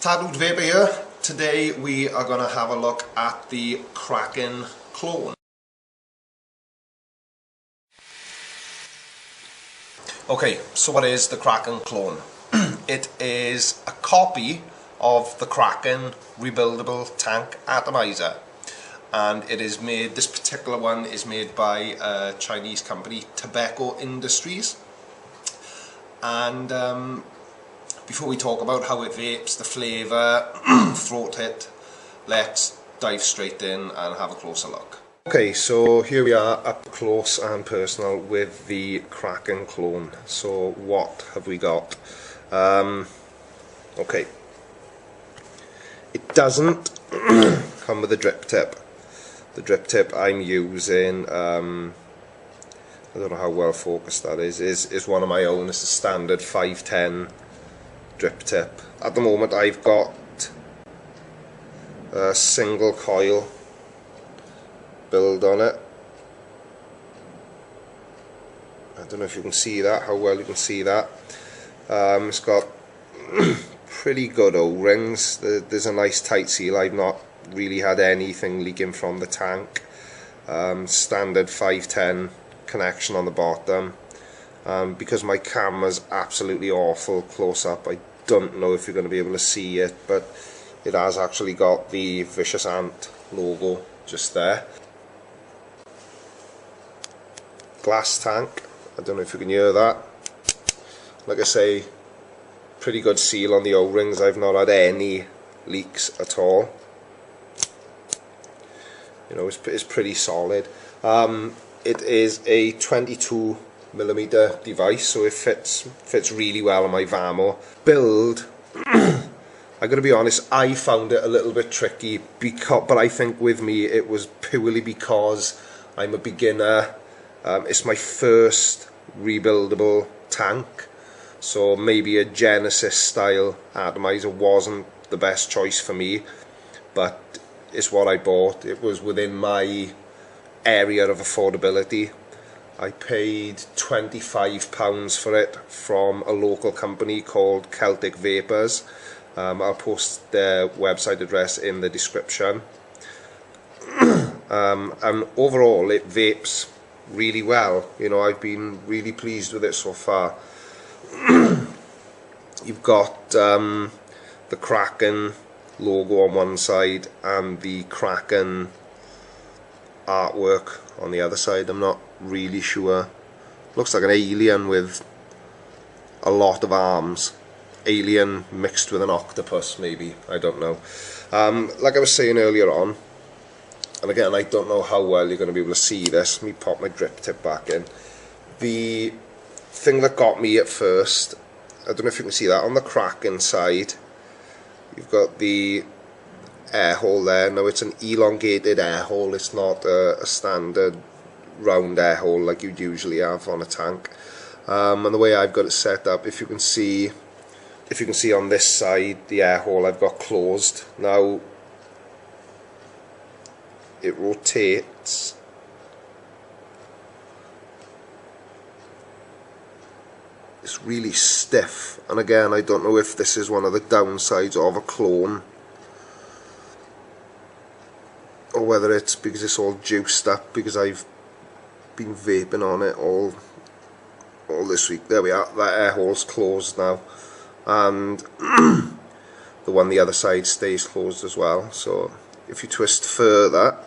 Tattooed Vapor here. Today we are going to have a look at the Kraken Clone. Okay, so what is the Kraken Clone? It is a copy of the Kraken rebuildable tank atomiser, and it is made, this particular one is made by a Chinese company, Tobacco Industries. And before we talk about how it vapes, the flavour, throat hit, let's dive straight in and have a closer look. Okay, so here we are up close and personal with the Kraken Clone. So what have we got? Okay, it doesn't come with a drip tip. The drip tip I'm using, I don't know how well focused that is one of my own. It's a standard 510 drip tip. At the moment I've got a single coil build on it. I don't know if you can see that, how well you can see that. It's got pretty good O-rings. There's a nice tight seal. I've not really had anything leaking from the tank. Standard 510 connection on the bottom. Because my camera's absolutely awful close up, I don't know if you're going to be able to see it, but it has actually got the Vicious Ant logo just there. Glass tank, I don't know if you can hear that. Like I say, pretty good seal on the O-rings. I've not had any leaks at all. You know, it's pretty solid. It is a 22mm device, so it fits really well on my Vamo. Build, I gotta be honest, I found it a little bit tricky, but I think with me it was purely because I'm a beginner. It's my first rebuildable tank, so maybe a Genesis style atomizer wasn't the best choice for me, but it's what I bought. It was within my area of affordability. I paid £25 for it from a local company called Celtic Vapors. I'll post their website address in the description. And overall it vapes really well. You know, I've been really pleased with it so far. You've got the Kraken logo on one side and the Kraken artwork on the other side. I'm not really sure. Looks like an alien with a lot of arms. Alien mixed with an octopus, maybe. I don't know. Like I was saying earlier on, and again, I don't know how well you're going to be able to see this. Let me pop my drip tip back in. The thing that got me at first, I don't know if you can see that, on the Kraken side, you've got the air hole there. Now it's an elongated air hole. It's not a standard round air hole like you'd usually have on a tank. And the way I've got it set up, if you can see on this side, the air hole I've got closed. Now it rotates. It's really stiff, and again, I don't know if this is one of the downsides of a clone, or whether it's because it's all juiced up, because I've been vaping on it all this week. There we are, that air hole's closed now, and the one the other side stays closed as well. So if you twist further,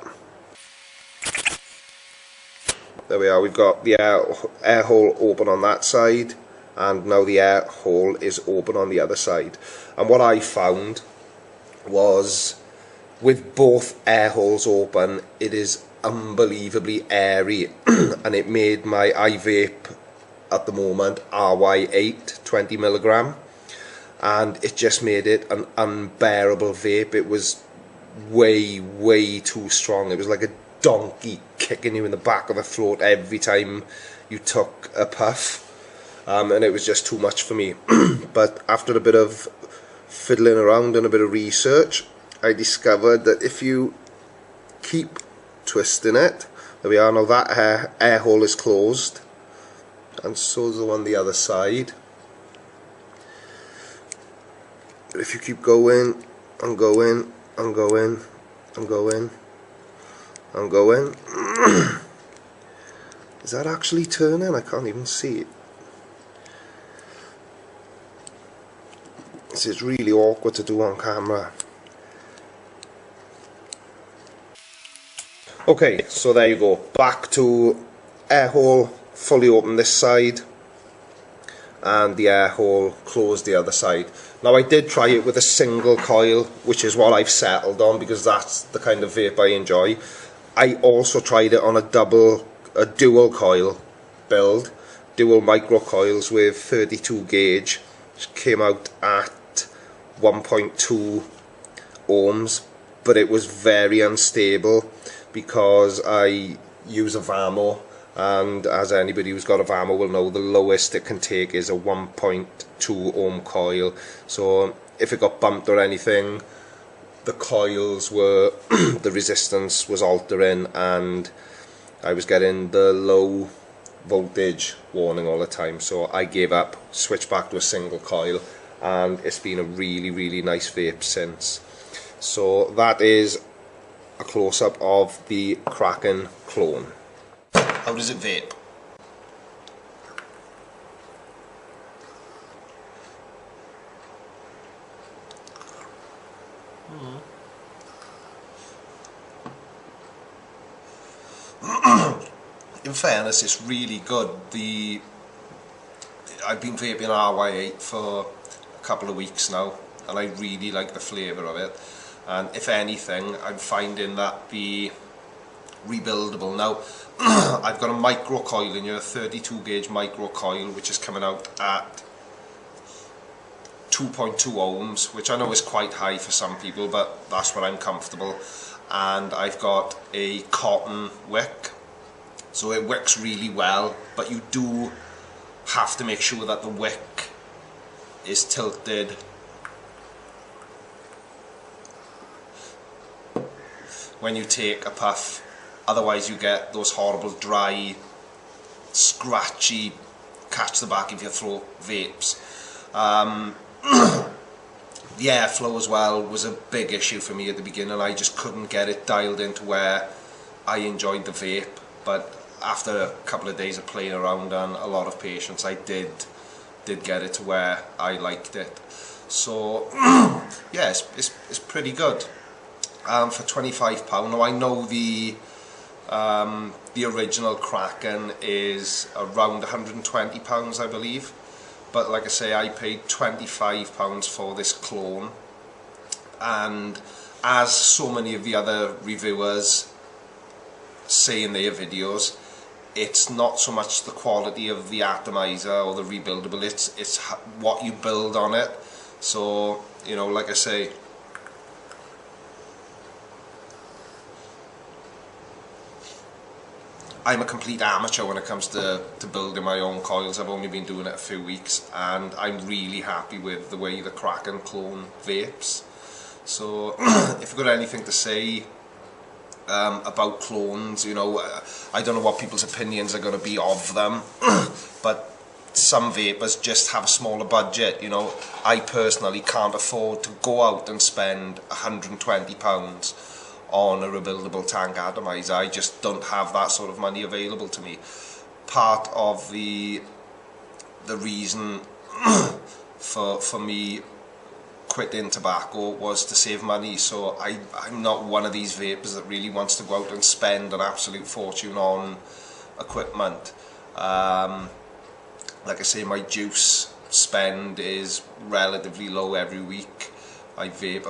there we are, we've got the air hole open on that side, and now the air hole is open on the other side. And what I found was, with both air holes open, it is unbelievably airy, and it made my iVape at the moment RY8 20mg, and it just made it an unbearable vape. It was way too strong. It was like a donkey kicking you in the back of the throat every time you took a puff, and it was just too much for me. But after a bit of fiddling around and a bit of research, I discovered that if you keep twisting it, there we are, now that air hole is closed, and so is the one the other side. if you keep going and going and going and going and going, is that actually turning? I can't even see it. This is really awkward to do on camera. Okay, so there you go. Back to air hole fully open this side and the air hole closed the other side. Now I did try it with a single coil, which is what I've settled on because that's the kind of vape I enjoy. I also tried it on a dual coil build, dual micro coils with 32 gauge, which came out at 1.2 ohms, but it was very unstable because I use a Vamo, and as anybody who's got a Vamo will know, the lowest it can take is a 1.2 ohm coil. So if it got bumped or anything, the coils were the resistance was altering and I was getting the low voltage warning all the time. So I gave up, switched back to a single coil, and it's been a really nice vape since. So that is a close-up of the Kraken Clone. How does it vape? In fairness, it's really good. I've been vaping RY8 for a couple of weeks now, and I really like the flavour of it. And if anything, I'm finding that the rebuildable now, I've got a micro coil in here, a 32 gauge micro coil, which is coming out at 2.2 ohms, which I know is quite high for some people, but that's where I'm comfortable. And I've got a cotton wick, so it wicks really well, but you do have to make sure that the wick is tilted when you take a puff, otherwise you get those horrible dry, scratchy, catch the back of your throat vapes. The airflow as well was a big issue for me at the beginning. I just couldn't get it dialed into where I enjoyed the vape, but after a couple of days of playing around and a lot of patience, I did get it to where I liked it. So yeah, it's pretty good. For £25. Now I know the original Kraken is around £120, I believe, but like I say, I paid £25 for this clone, and as so many of the other reviewers say in their videos, it's not so much the quality of the atomiser or the rebuildable, it's what you build on it. So, you know, like I say, I'm a complete amateur when it comes to building my own coils. I've only been doing it a few weeks, and I'm really happy with the way the Kraken Clone vapes. So if you've got anything to say about clones, you know, I don't know what people's opinions are going to be of them, but some vapors just have a smaller budget. You know, I personally can't afford to go out and spend £120 on a rebuildable tank atomizer. I just don't have that sort of money available to me. Part of the reason for me quitting tobacco was to save money, so I'm not one of these vapors that really wants to go out and spend an absolute fortune on equipment. Like I say, my juice spend is relatively low every week. I vape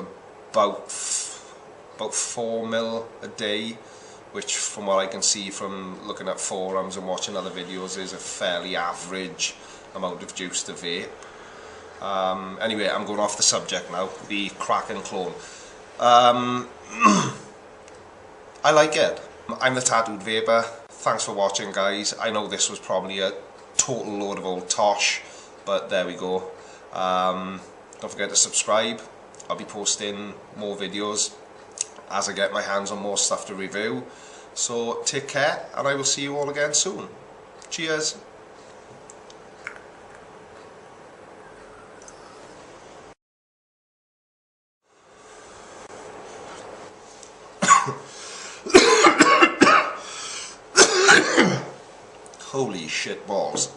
about 4 mil a day, which from what I can see from looking at forums and watching other videos is a fairly average amount of juice to vape. Anyway, I'm going off the subject now. The Kraken Clone. I like it. I'm the Tattooed Vapor. Thanks for watching, guys. I know this was probably a total load of old tosh, but there we go. Don't forget to subscribe. I'll be posting more videos as I get my hands on more stuff to review. So take care, and I will see you all again soon. Cheers. Holy shit balls.